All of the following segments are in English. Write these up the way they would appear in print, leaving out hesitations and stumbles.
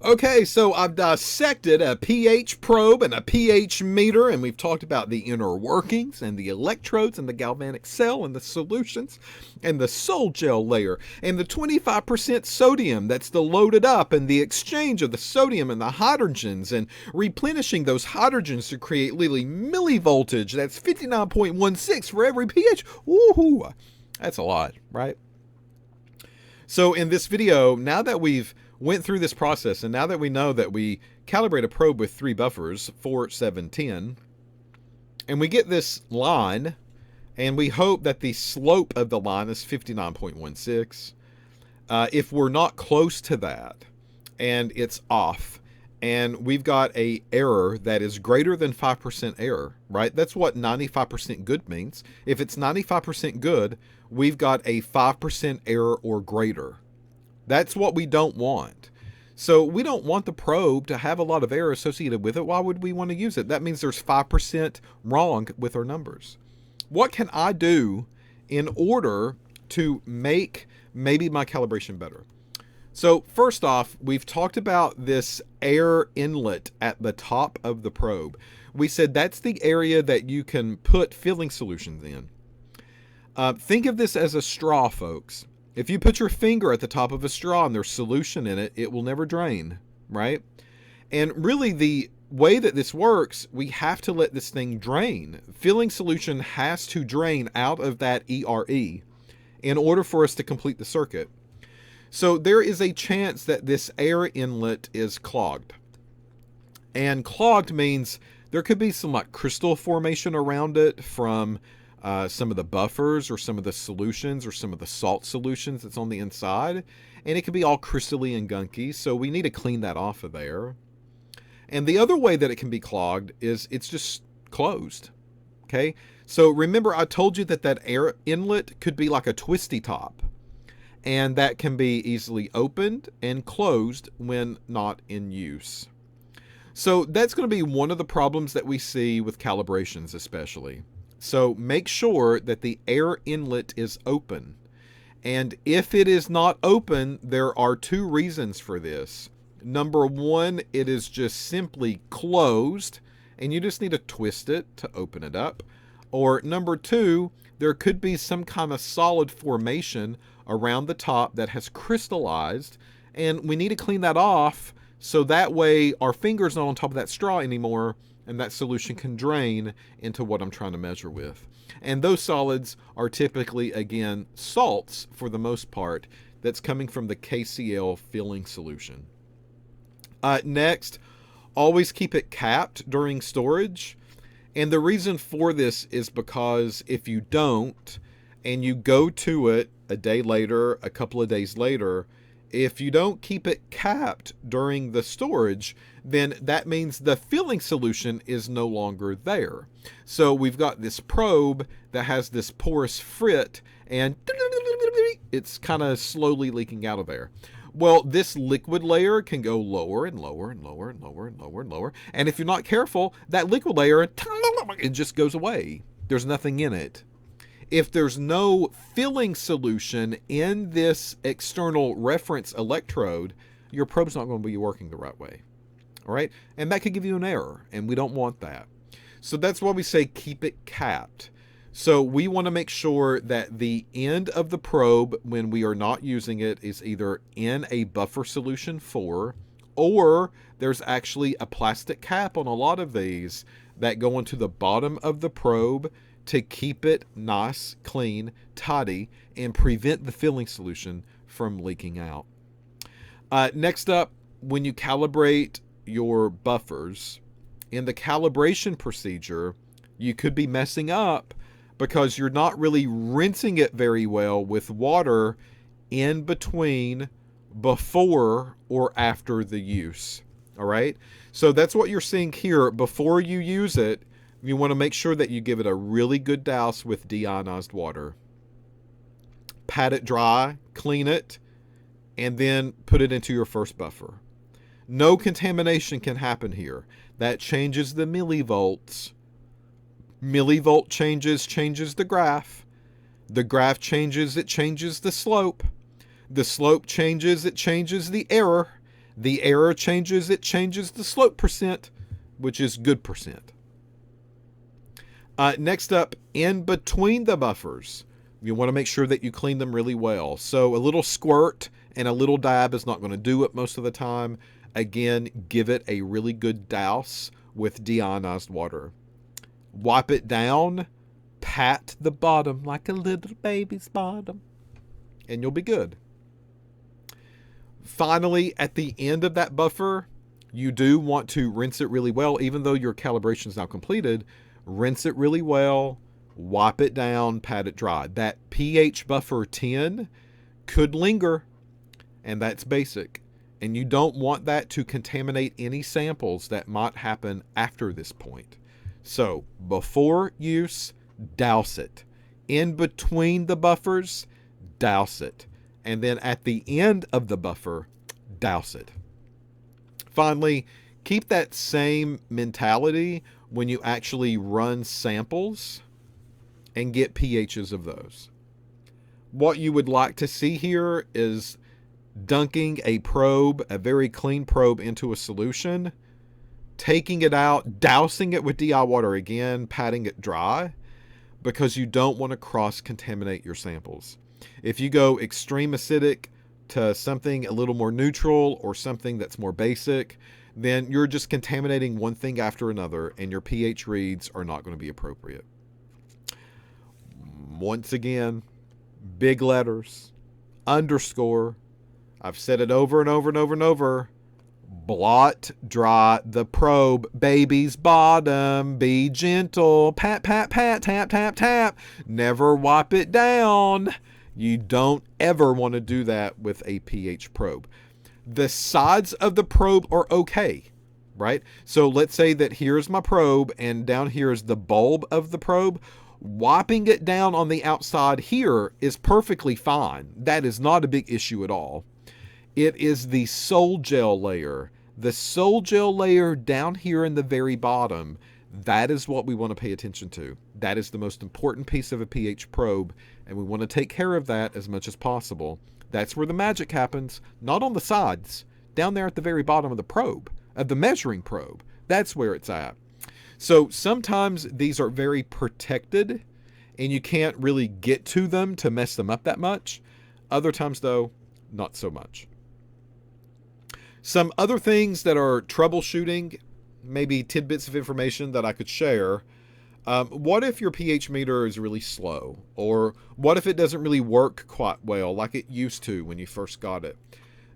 Okay, so I've dissected a pH probe and a pH meter, and we've talked about the inner workings and the electrodes and the galvanic cell and the solutions and the sol gel layer and the 25% sodium that's the loaded up and the exchange of the sodium and the hydrogens and replenishing those hydrogens to create literally millivoltage. That's 59.16 for every pH. Woohoo! That's a lot, right? So in this video, now that we've went through this process, and now that we know that we calibrate a probe with 3 buffers, 4, 7, 10, and we get this line, and we hope that the slope of the line is 59.16. If we're not close to that, and it's off, and we've got a error that is greater than 5% error, right? That's what 95% good means. If it's 95% good, we've got a 5% error or greater. That's what we don't want. So we don't want the probe to have a lot of error associated with it. Why would we want to use it? That means there's 5% wrong with our numbers. What can I do in order to make maybe my calibration better? So first off, we've talked about this air inlet at the top of the probe. We said that's the area that you can put filling solutions in. Think of this as a straw, folks. If you put your finger at the top of a straw and there's solution in it, it will never drain, right? And really the way that this works, we have to let this thing drain. Filling solution has to drain out of that ERE in order for us to complete the circuit. So there is a chance that this air inlet is clogged. And clogged means there could be some like crystal formation around it from some of the buffers or some of the solutions or some of the salt solutions that's on the inside. And it can be all crystally and gunky, so we need to clean that off of there. And the other way that it can be clogged is it's just closed, okay? So remember I told you that that air inlet could be like a twisty top, and that can be easily opened and closed when not in use. So that's going to be one of the problems that we see with calibrations especially. So make sure that the air inlet is open. And if it is not open, there are 2 reasons for this. Number 1, it is just simply closed and you just need to twist it to open it up. Or number 2, there could be some kind of solid formation around the top that has crystallized, and we need to clean that off so that way our finger's not on top of that straw anymore and that solution can drain into what I'm trying to measure with. And those solids are typically, again, salts for the most part that's coming from the KCl filling solution. Next, always keep it capped during storage. And the reason for this is because if you don't, and you go to it a day later, a couple of days later, if you don't keep it capped during the storage, then that means the filling solution is no longer there. So we've got this probe that has this porous frit and it's kind of slowly leaking out of there. Well, this liquid layer can go lower and lower and lower and lower and lower and lower. And if you're not careful, that liquid layer, it just goes away. There's nothing in it. If there's no filling solution in this external reference electrode, your probe's not going to be working the right way. All right? And that could give you an error, and we don't want that. So that's why we say keep it capped. So we want to make sure that the end of the probe, when we are not using it, is either in a buffer solution 4, or there's actually a plastic cap on a lot of these that go into the bottom of the probe to keep it nice, clean, tidy, and prevent the filling solution from leaking out. Next up, when you calibrate your buffers, in the calibration procedure, you could be messing up because you're not really rinsing it very well with water in between, before or after the use. All right? So that's what you're seeing here. Before you use it, you want to make sure that you give it a really good douse with deionized water. Pat it dry, clean it, and then put it into your first buffer. No contamination can happen here. That changes the millivolts. Millivolt changes the graph. The graph changes, it changes the slope. The slope changes, it changes the error. The error changes, it changes the slope percent, which is good percent. Next up, in between the buffers, you want to make sure that you clean them really well. So a little squirt and a little dab is not going to do it most of the time. Again, give it a really good douse with deionized water. Wipe it down, pat the bottom like a little baby's bottom, and you'll be good. Finally, at the end of that buffer, you do want to rinse it really well. Even though your calibration is now completed, rinse it really well, wipe it down, pat it dry. That pH buffer 10 could linger, and that's basic. And you don't want that to contaminate any samples that might happen after this point. So before use, douse it. In between the buffers, douse it. And then at the end of the buffer, douse it. Finally, keep that same mentality when you actually run samples and get pHs of those. What you would like to see here is dunking a probe, a very clean probe, into a solution, taking it out, dousing it with DI water again, patting it dry, because you don't want to cross-contaminate your samples. If you go extreme acidic to something a little more neutral or something that's more basic, then you're just contaminating one thing after another, and your pH reads are not going to be appropriate. Once again, big letters, underscore. I've said it over and over and over and over. Blot dry the probe, baby's bottom. Be gentle. Pat, pat, pat, tap, tap, tap. Never wipe it down. You don't ever want to do that with a pH probe. The sides of the probe are okay, right? So let's say that here's my probe and down here is the bulb of the probe. Wiping it down on the outside here is perfectly fine. That is not a big issue at all. It is the sol gel layer. The sol gel layer down here in the very bottom, that is what we want to pay attention to. That is the most important piece of a pH probe, and we want to take care of that as much as possible. That's where the magic happens, not on the sides, down there at the very bottom of the probe, of the measuring probe. That's where it's at. So sometimes these are very protected, and you can't really get to them to mess them up that much. Other times, though, not so much. Some other things that are troubleshooting, maybe tidbits of information that I could share. What if your pH meter is really slow? Or what if it doesn't really work quite well like it used to when you first got it?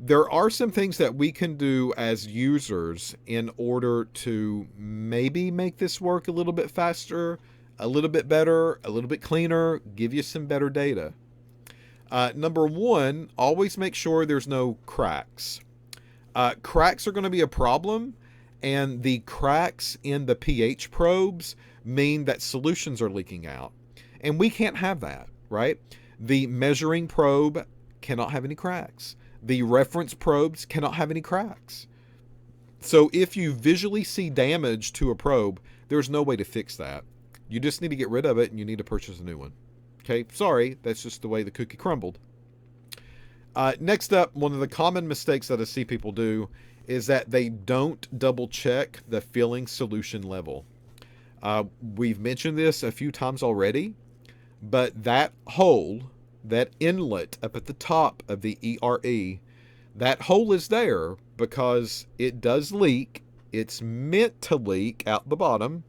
There are some things that we can do as users in order to maybe make this work a little bit faster, a little bit better, a little bit cleaner, give you some better data. Number one, always make sure there's no cracks. Cracks are going to be a problem, and the cracks in the pH probes mean that solutions are leaking out. And we can't have that, right? The measuring probe cannot have any cracks. The reference probes cannot have any cracks. So if you visually see damage to a probe, there's no way to fix that. You just need to get rid of it, and you need to purchase a new one. Okay, sorry, that's just the way the cookie crumbled. Next up, one of the common mistakes that I see people do is that they don't double check the filling solution level. We've mentioned this a few times already, but that hole, that inlet up at the top of the ERE, that hole is there because it does leak. It's meant to leak out the bottom,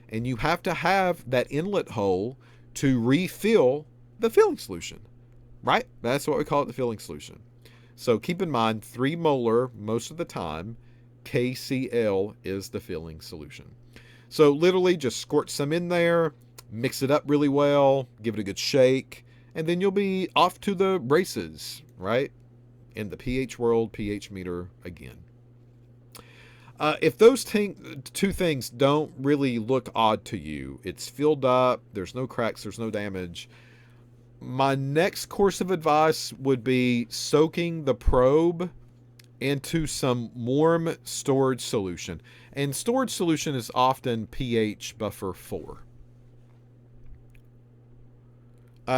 and you have to have that inlet hole to refill the filling solution. Right? That's what we call it, the filling solution. So keep in mind, 3 molar most of the time, KCl is the filling solution. So literally just squirt some in there, mix it up really well, give it a good shake, and then you'll be off to the races, right? In the pH world, pH meter again. If those two things don't really look odd to you, it's filled up, there's no cracks, there's no damage, my next course of advice would be soaking the probe into some warm storage solution. And storage solution is often pH buffer 4.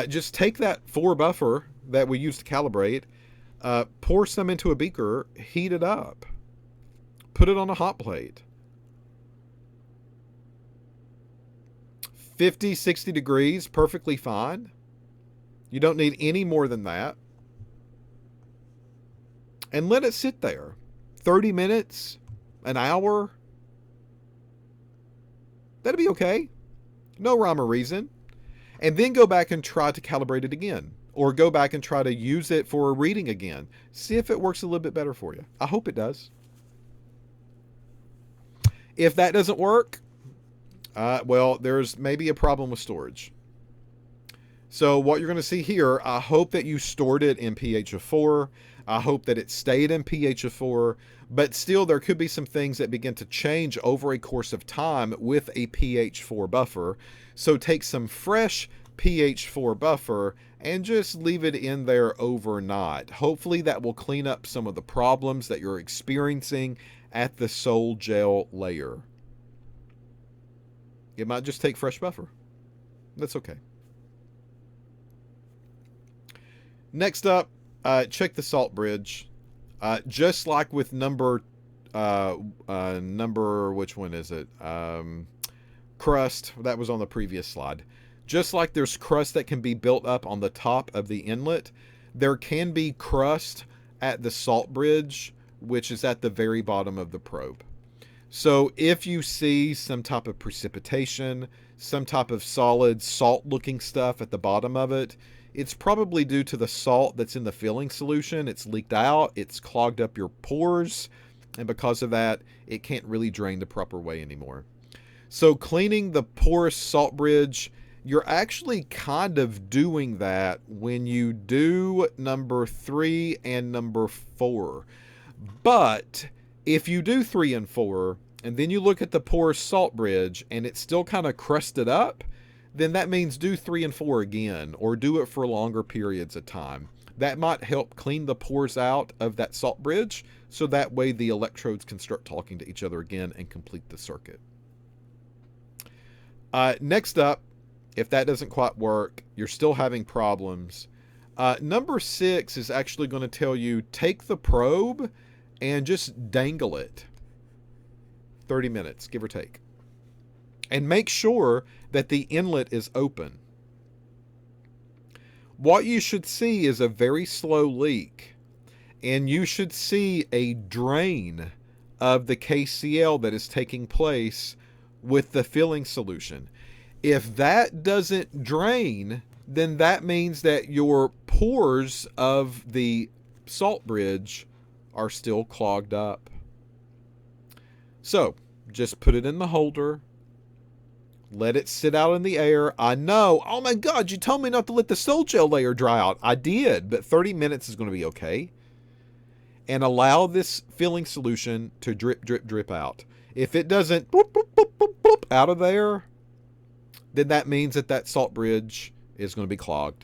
Just take that 4 buffer that we use to calibrate, pour some into a beaker, heat it up, put it on a hot plate. 50, 60 degrees, perfectly fine. You don't need any more than that. And let it sit there. 30 minutes, an hour. That'd be okay. No rhyme or reason. And then go back and try to calibrate it again. Or go back and try to use it for a reading again. See if it works a little bit better for you. I hope it does. If that doesn't work, well, there's maybe a problem with storage. So what you're going to see here, I hope that you stored it in pH of 4. I hope that it stayed in pH of 4. But still, there could be some things that begin to change over a course of time with a pH 4 buffer. So take some fresh pH 4 buffer and just leave it in there overnight. Hopefully that will clean up some of the problems that you're experiencing at the sol gel layer. It might just take fresh buffer. That's okay. Next up, check the salt bridge. Just like with number, which one is it? Crust. That was on the previous slide. Just like there's crust that can be built up on the top of the inlet, there can be crust at the salt bridge, which is at the very bottom of the probe. So if you see some type of precipitation, some type of solid salt-looking stuff at the bottom of it, it's probably due to the salt that's in the filling solution. It's leaked out, it's clogged up your pores, and because of that, it can't really drain the proper way anymore. So cleaning the porous salt bridge, you're actually kind of doing that when you do number 3 and number 4. But if you do 3 and 4, and then you look at the porous salt bridge and it's still kind of crusted up, then that means do 3 and 4 again, or do it for longer periods of time. That might help clean the pores out of that salt bridge, so that way the electrodes can start talking to each other again and complete the circuit. Next up, if that doesn't quite work, you're still having problems, number 6 is actually going to tell you take the probe and just dangle it 30 minutes, give or take. And make sure that the inlet is open. What you should see is a very slow leak, and you should see a drain of the KCl that is taking place with the filling solution. If that doesn't drain, then that means that your pores of the salt bridge are still clogged up. So just put it in the holder, let it sit out in the air. I know, oh my God, you told me not to let the sol gel layer dry out. I did, but 30 minutes is going to be okay. And allow this filling solution to drip, drip, drip out. If it doesn't boop, boop, boop, boop, boop, out of there, then that means that that salt bridge is going to be clogged.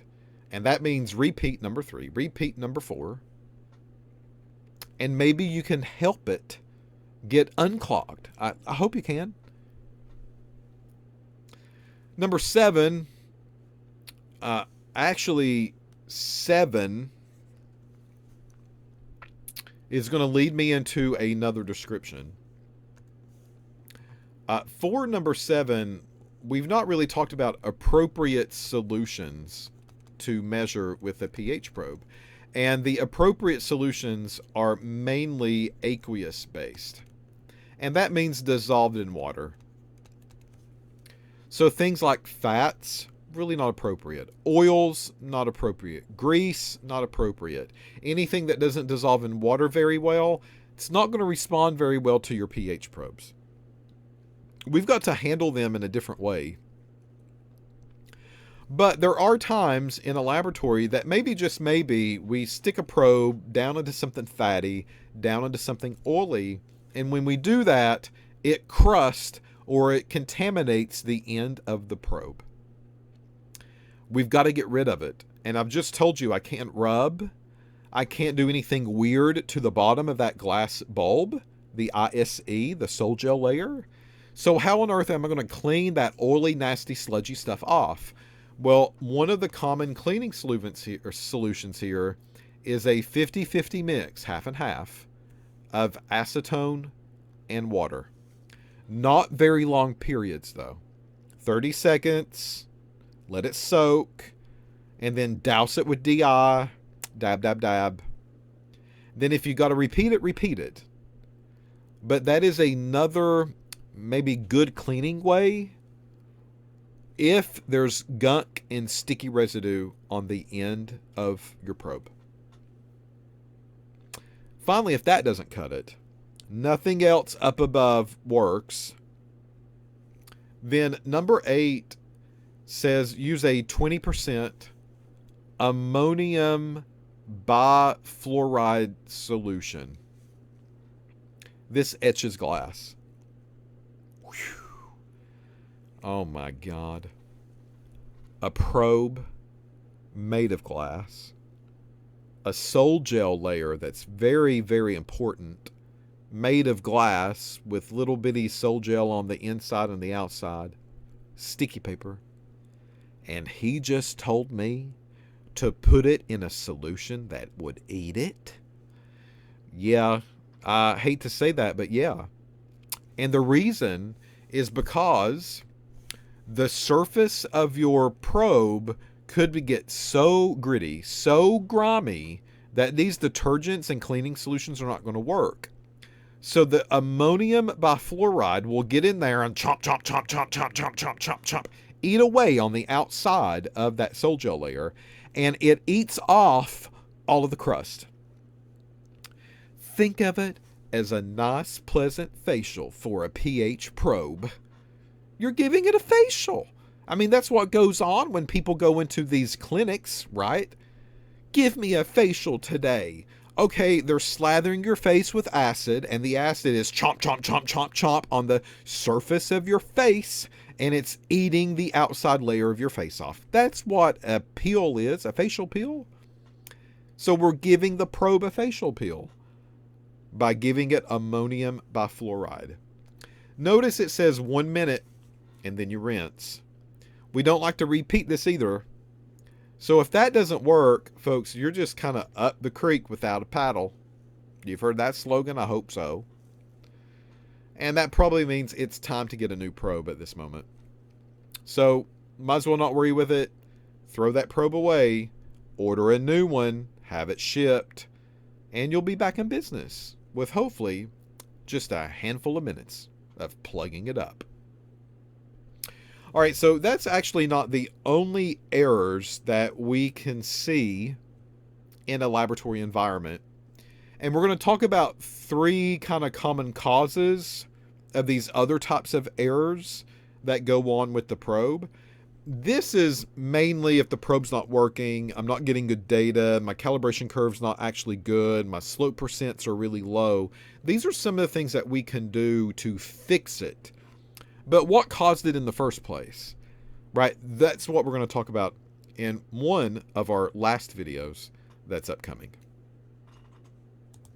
And that means repeat number 3, repeat number 4. And maybe you can help it get unclogged. I hope you can. Number 7, actually 7 is going to lead me into another description. For number 7, we've not really talked about appropriate solutions to measure with a pH probe. And the appropriate solutions are mainly aqueous based. And that means dissolved in water. So things like fats, really not appropriate. Oils, not appropriate. Grease, not appropriate. Anything that doesn't dissolve in water very well, it's not going to respond very well to your pH probes. We've got to handle them in a different way. But there are times in a laboratory that maybe, just maybe, we stick a probe down into something fatty, down into something oily, and when we do that, it crusts or it contaminates the end of the probe. We've got to get rid of it. And I've just told you I can't rub. I can't do anything weird to the bottom of that glass bulb, the ISE, the sol gel layer. So how on earth am I going to clean that oily, nasty, sludgy stuff off? Well, one of the common cleaning solutions here is a 50-50 mix, half and half, of acetone and water. Not very long periods though. 30 seconds, let it soak, and then douse it with DI, dab, dab, dab. Then if you got to repeat it, repeat it. But that is another maybe good cleaning way if there's gunk and sticky residue on the end of your probe. Finally, if that doesn't cut it, nothing else up above works, then number 8 says use a 20% ammonium bifluoride solution. This etches glass. Whew. Oh my God. A probe made of glass. A sol gel layer that's very, very important, made of glass with little bitty sol gel on the inside and the outside, sticky paper. And he just told me to put it in a solution that would eat it. Yeah, I hate to say that, but yeah. And the reason is because the surface of your probe could get so gritty, so grimy, that these detergents and cleaning solutions are not going to work. So the ammonium bifluoride will get in there and chomp, chomp, chomp, chomp, chomp, chomp, chomp, chomp, chomp, eat away on the outside of that sol gel layer, and it eats off all of the crust. Think of it as a nice, pleasant facial for a pH probe. You're giving it a facial. I mean, that's what goes on when people go into these clinics, right? Give me a facial today. Okay, they're slathering your face with acid, and the acid is chomp, chomp, chomp, chomp, chomp on the surface of your face, and it's eating the outside layer of your face off. That's what a peel is, a facial peel. So we're giving the probe a facial peel by giving it ammonium bifluoride. Notice it says 1 minute, and then you rinse. We don't like to repeat this either. So if that doesn't work, folks, you're just kind of up the creek without a paddle. You've heard that slogan? I hope so. And that probably means it's time to get a new probe at this moment. So might as well not worry with it. Throw that probe away. Order a new one. Have it shipped. And you'll be back in business with hopefully just a handful of minutes of plugging it up. All right, so that's actually not the only errors that we can see in a laboratory environment. And we're going to talk about 3 kind of common causes of these other types of errors that go on with the probe. This is mainly if the probe's not working, I'm not getting good data, my calibration curve's not actually good, my slope percents are really low. These are some of the things that we can do to fix it. But what caused it in the first place, right? That's what we're going to talk about in one of our last videos that's upcoming.